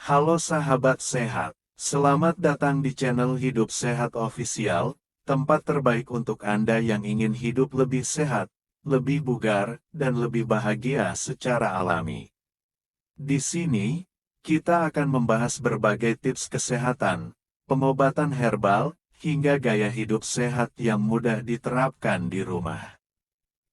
Halo sahabat sehat, selamat datang di channel Hidup Sehat Official, tempat terbaik untuk Anda yang ingin hidup lebih sehat, lebih bugar, dan lebih bahagia secara alami. Di sini, kita akan membahas berbagai tips kesehatan, pengobatan herbal, hingga gaya hidup sehat yang mudah diterapkan di rumah.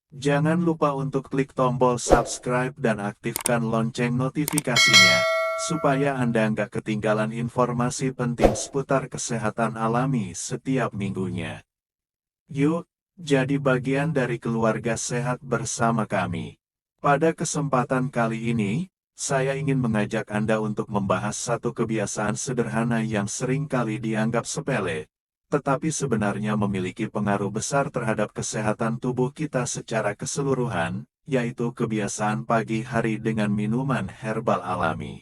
Jangan lupa untuk klik tombol subscribe dan aktifkan lonceng notifikasinya, supaya Anda nggak ketinggalan informasi penting seputar kesehatan alami setiap minggunya. Yuk, jadi bagian dari keluarga sehat bersama kami. Pada kesempatan kali ini, saya ingin mengajak Anda untuk membahas satu kebiasaan sederhana yang sering kali dianggap sepele, tetapi sebenarnya memiliki pengaruh besar terhadap kesehatan tubuh kita secara keseluruhan, yaitu kebiasaan pagi hari dengan minuman herbal alami.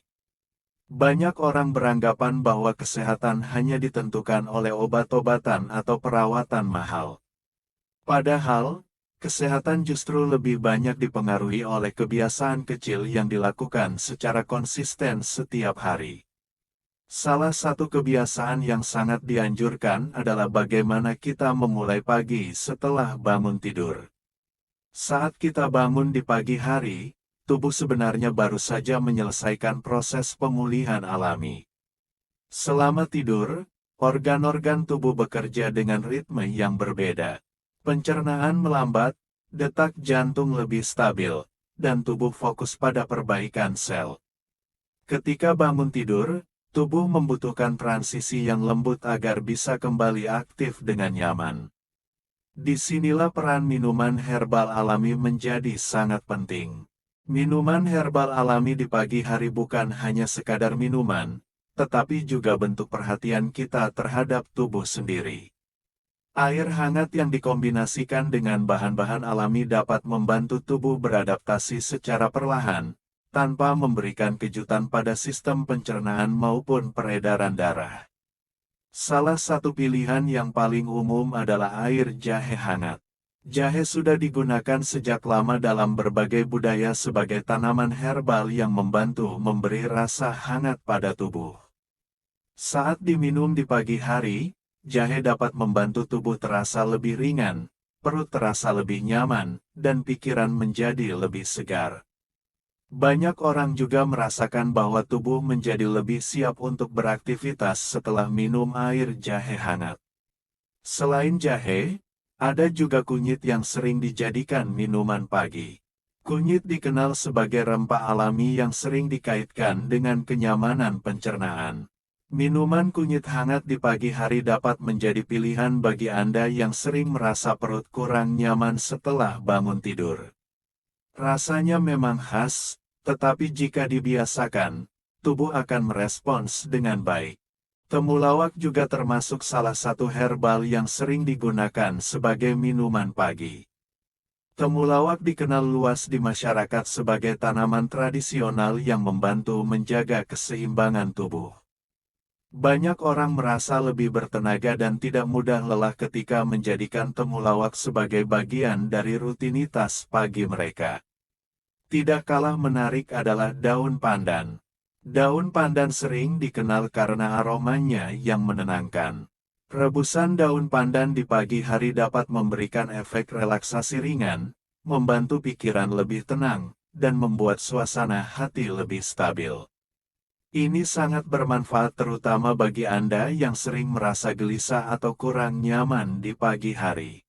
Banyak orang beranggapan bahwa kesehatan hanya ditentukan oleh obat-obatan atau perawatan mahal. Padahal, kesehatan justru lebih banyak dipengaruhi oleh kebiasaan kecil yang dilakukan secara konsisten setiap hari. Salah satu kebiasaan yang sangat dianjurkan adalah bagaimana kita memulai pagi setelah bangun tidur. Saat kita bangun di pagi hari, tubuh sebenarnya baru saja menyelesaikan proses pemulihan alami. Selama tidur, organ-organ tubuh bekerja dengan ritme yang berbeda. Pencernaan melambat, detak jantung lebih stabil, dan tubuh fokus pada perbaikan sel. Ketika bangun tidur, tubuh membutuhkan transisi yang lembut agar bisa kembali aktif dengan nyaman. Disinilah peran minuman herbal alami menjadi sangat penting. Minuman herbal alami di pagi hari bukan hanya sekadar minuman, tetapi juga bentuk perhatian kita terhadap tubuh sendiri. Air hangat yang dikombinasikan dengan bahan-bahan alami dapat membantu tubuh beradaptasi secara perlahan, tanpa memberikan kejutan pada sistem pencernaan maupun peredaran darah. Salah satu pilihan yang paling umum adalah air jahe hangat. Jahe sudah digunakan sejak lama dalam berbagai budaya sebagai tanaman herbal yang membantu memberi rasa hangat pada tubuh. Saat diminum di pagi hari, jahe dapat membantu tubuh terasa lebih ringan, perut terasa lebih nyaman, dan pikiran menjadi lebih segar. Banyak orang juga merasakan bahwa tubuh menjadi lebih siap untuk beraktivitas setelah minum air jahe hangat. Selain jahe, ada juga kunyit yang sering dijadikan minuman pagi. Kunyit dikenal sebagai rempah alami yang sering dikaitkan dengan kenyamanan pencernaan. Minuman kunyit hangat di pagi hari dapat menjadi pilihan bagi Anda yang sering merasa perut kurang nyaman setelah bangun tidur. Rasanya memang khas, tetapi jika dibiasakan, tubuh akan merespons dengan baik. Temulawak juga termasuk salah satu herbal yang sering digunakan sebagai minuman pagi. Temulawak dikenal luas di masyarakat sebagai tanaman tradisional yang membantu menjaga keseimbangan tubuh. Banyak orang merasa lebih bertenaga dan tidak mudah lelah ketika menjadikan temulawak sebagai bagian dari rutinitas pagi mereka. Tidak kalah menarik adalah daun pandan. Daun pandan sering dikenal karena aromanya yang menenangkan. Rebusan daun pandan di pagi hari dapat memberikan efek relaksasi ringan, membantu pikiran lebih tenang, dan membuat suasana hati lebih stabil. Ini sangat bermanfaat terutama bagi Anda yang sering merasa gelisah atau kurang nyaman di pagi hari.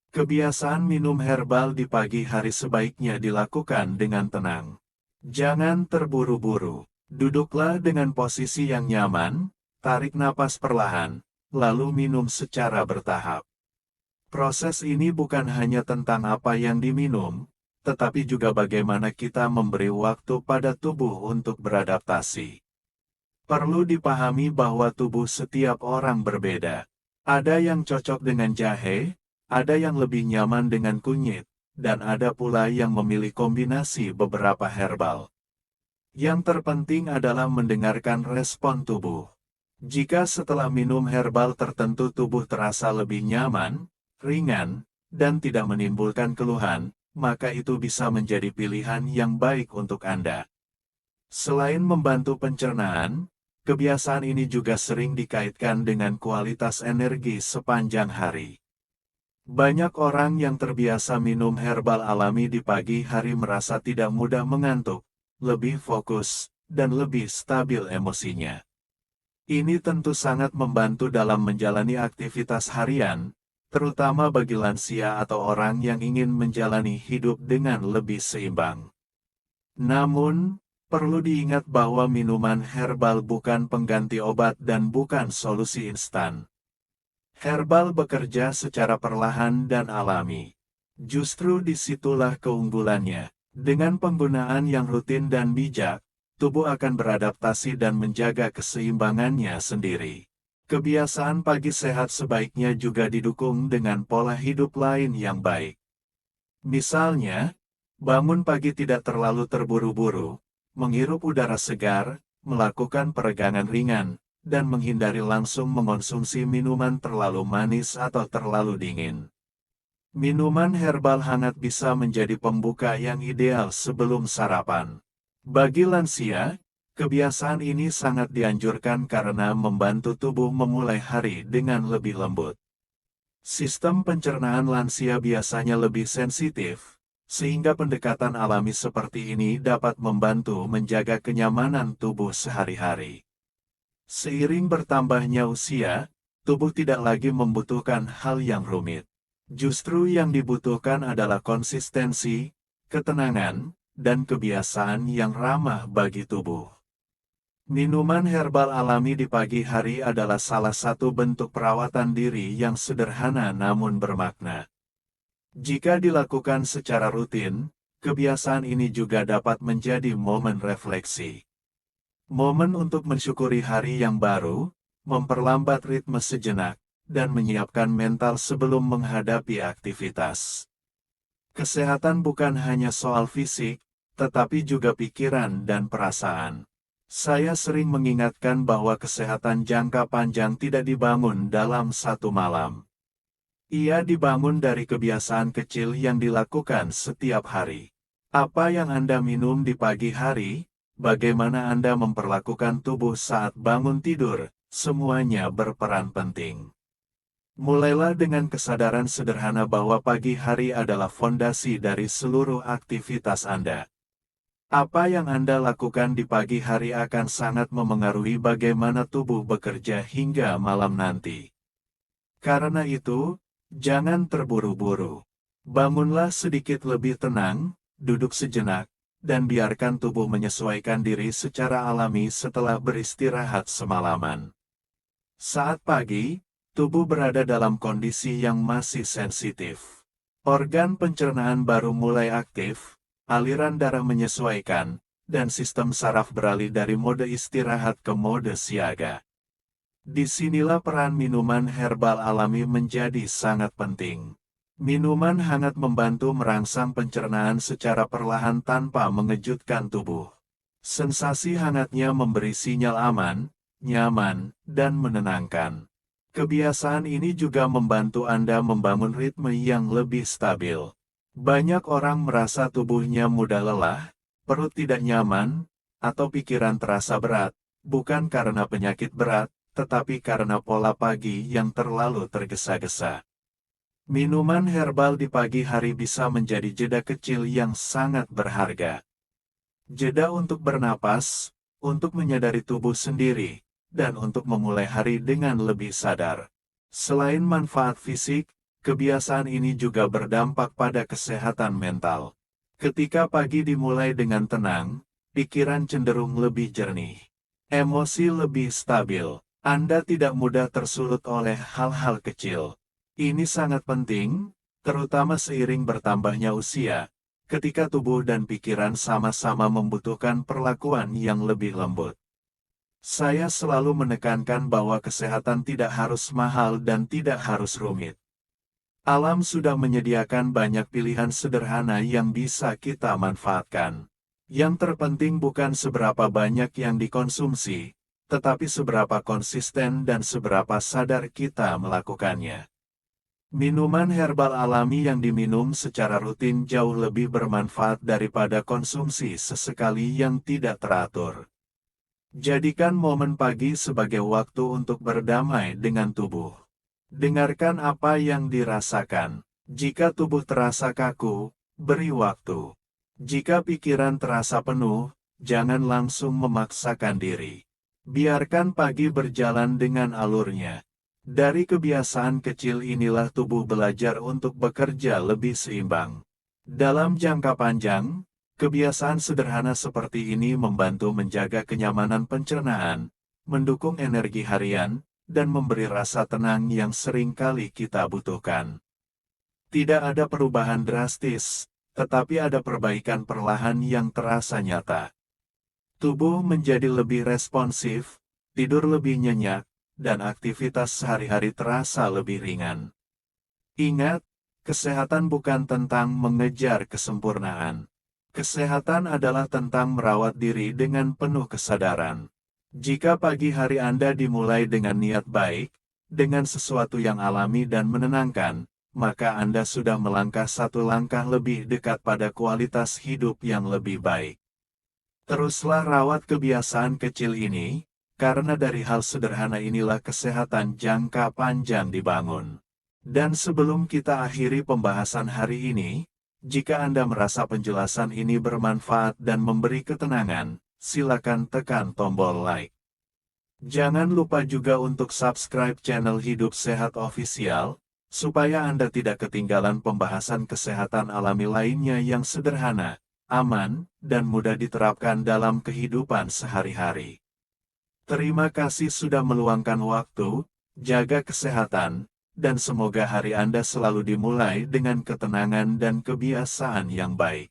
Kebiasaan minum herbal di pagi hari sebaiknya dilakukan dengan tenang. Jangan terburu-buru. Duduklah dengan posisi yang nyaman, tarik napas perlahan, lalu minum secara bertahap. Proses ini bukan hanya tentang apa yang diminum, tetapi juga bagaimana kita memberi waktu pada tubuh untuk beradaptasi. Perlu dipahami bahwa tubuh setiap orang berbeda. Ada yang cocok dengan jahe, ada yang lebih nyaman dengan kunyit, dan ada pula yang memilih kombinasi beberapa herbal. Yang terpenting adalah mendengarkan respon tubuh. Jika setelah minum herbal tertentu tubuh terasa lebih nyaman, ringan, dan tidak menimbulkan keluhan, maka itu bisa menjadi pilihan yang baik untuk Anda. Selain membantu pencernaan, kebiasaan ini juga sering dikaitkan dengan kualitas energi sepanjang hari. Banyak orang yang terbiasa minum herbal alami di pagi hari merasa tidak mudah mengantuk, lebih fokus, dan lebih stabil emosinya. Ini tentu sangat membantu dalam menjalani aktivitas harian, terutama bagi lansia atau orang yang ingin menjalani hidup dengan lebih seimbang. Namun, perlu diingat bahwa minuman herbal bukan pengganti obat dan bukan solusi instan. Herbal bekerja secara perlahan dan alami. Justru disitulah keunggulannya. Dengan penggunaan yang rutin dan bijak, tubuh akan beradaptasi dan menjaga keseimbangannya sendiri. Kebiasaan pagi sehat sebaiknya juga didukung dengan pola hidup lain yang baik. Misalnya, bangun pagi tidak terlalu terburu-buru, menghirup udara segar, melakukan peregangan ringan, dan menghindari langsung mengonsumsi minuman terlalu manis atau terlalu dingin. Minuman herbal hangat bisa menjadi pembuka yang ideal sebelum sarapan. Bagi lansia, kebiasaan ini sangat dianjurkan karena membantu tubuh memulai hari dengan lebih lembut. Sistem pencernaan lansia biasanya lebih sensitif, sehingga pendekatan alami seperti ini dapat membantu menjaga kenyamanan tubuh sehari-hari. Seiring bertambahnya usia, tubuh tidak lagi membutuhkan hal yang rumit. Justru yang dibutuhkan adalah konsistensi, ketenangan, dan kebiasaan yang ramah bagi tubuh. Minuman herbal alami di pagi hari adalah salah satu bentuk perawatan diri yang sederhana namun bermakna. Jika dilakukan secara rutin, kebiasaan ini juga dapat menjadi momen refleksi. Momen untuk mensyukuri hari yang baru, memperlambat ritme sejenak, dan menyiapkan mental sebelum menghadapi aktivitas. Kesehatan bukan hanya soal fisik, tetapi juga pikiran dan perasaan. Saya sering mengingatkan bahwa kesehatan jangka panjang tidak dibangun dalam satu malam. Ia dibangun dari kebiasaan kecil yang dilakukan setiap hari. Apa yang Anda minum di pagi hari, bagaimana Anda memperlakukan tubuh saat bangun tidur, semuanya berperan penting. Mulailah dengan kesadaran sederhana bahwa pagi hari adalah fondasi dari seluruh aktivitas Anda. Apa yang Anda lakukan di pagi hari akan sangat memengaruhi bagaimana tubuh bekerja hingga malam nanti. Karena itu, jangan terburu-buru. Bangunlah sedikit lebih tenang, duduk sejenak, dan biarkan tubuh menyesuaikan diri secara alami setelah beristirahat semalaman. Saat pagi, tubuh berada dalam kondisi yang masih sensitif. Organ pencernaan baru mulai aktif, aliran darah menyesuaikan, dan sistem saraf beralih dari mode istirahat ke mode siaga. Disinilah peran minuman herbal alami menjadi sangat penting. Minuman hangat membantu merangsang pencernaan secara perlahan tanpa mengejutkan tubuh. Sensasi hangatnya memberi sinyal aman, nyaman, dan menenangkan. Kebiasaan ini juga membantu Anda membangun ritme yang lebih stabil. Banyak orang merasa tubuhnya mudah lelah, perut tidak nyaman, atau pikiran terasa berat, bukan karena penyakit berat, tetapi karena pola pagi yang terlalu tergesa-gesa. Minuman herbal di pagi hari bisa menjadi jeda kecil yang sangat berharga. Jeda untuk bernapas, untuk menyadari tubuh sendiri, dan untuk memulai hari dengan lebih sadar. Selain manfaat fisik, kebiasaan ini juga berdampak pada kesehatan mental. Ketika pagi dimulai dengan tenang, pikiran cenderung lebih jernih. Emosi lebih stabil. Anda tidak mudah tersulut oleh hal-hal kecil. Ini sangat penting, terutama seiring bertambahnya usia, ketika tubuh dan pikiran sama-sama membutuhkan perlakuan yang lebih lembut. Saya selalu menekankan bahwa kesehatan tidak harus mahal dan tidak harus rumit. Alam sudah menyediakan banyak pilihan sederhana yang bisa kita manfaatkan. Yang terpenting bukan seberapa banyak yang dikonsumsi, tetapi seberapa konsisten dan seberapa sadar kita melakukannya. Minuman herbal alami yang diminum secara rutin jauh lebih bermanfaat daripada konsumsi sesekali yang tidak teratur. Jadikan momen pagi sebagai waktu untuk berdamai dengan tubuh. Dengarkan apa yang dirasakan. Jika tubuh terasa kaku, beri waktu. Jika pikiran terasa penuh, jangan langsung memaksakan diri. Biarkan pagi berjalan dengan alurnya. Dari kebiasaan kecil inilah tubuh belajar untuk bekerja lebih seimbang. Dalam jangka panjang, kebiasaan sederhana seperti ini membantu menjaga kenyamanan pencernaan, mendukung energi harian, dan memberi rasa tenang yang sering kali kita butuhkan. Tidak ada perubahan drastis, tetapi ada perbaikan perlahan yang terasa nyata. Tubuh menjadi lebih responsif, tidur lebih nyenyak, dan aktivitas sehari-hari terasa lebih ringan. Ingat, kesehatan bukan tentang mengejar kesempurnaan. Kesehatan adalah tentang merawat diri dengan penuh kesadaran. Jika pagi hari Anda dimulai dengan niat baik, dengan sesuatu yang alami dan menenangkan, maka Anda sudah melangkah satu langkah lebih dekat pada kualitas hidup yang lebih baik. Teruslah rawat kebiasaan kecil ini, karena dari hal sederhana inilah kesehatan jangka panjang dibangun. Dan sebelum kita akhiri pembahasan hari ini, jika Anda merasa penjelasan ini bermanfaat dan memberi ketenangan, silakan tekan tombol like. Jangan lupa juga untuk subscribe channel Hidup Sehat Official, supaya Anda tidak ketinggalan pembahasan kesehatan alami lainnya yang sederhana, aman, dan mudah diterapkan dalam kehidupan sehari-hari. Terima kasih sudah meluangkan waktu, jaga kesehatan, dan semoga hari Anda selalu dimulai dengan ketenangan dan kebiasaan yang baik.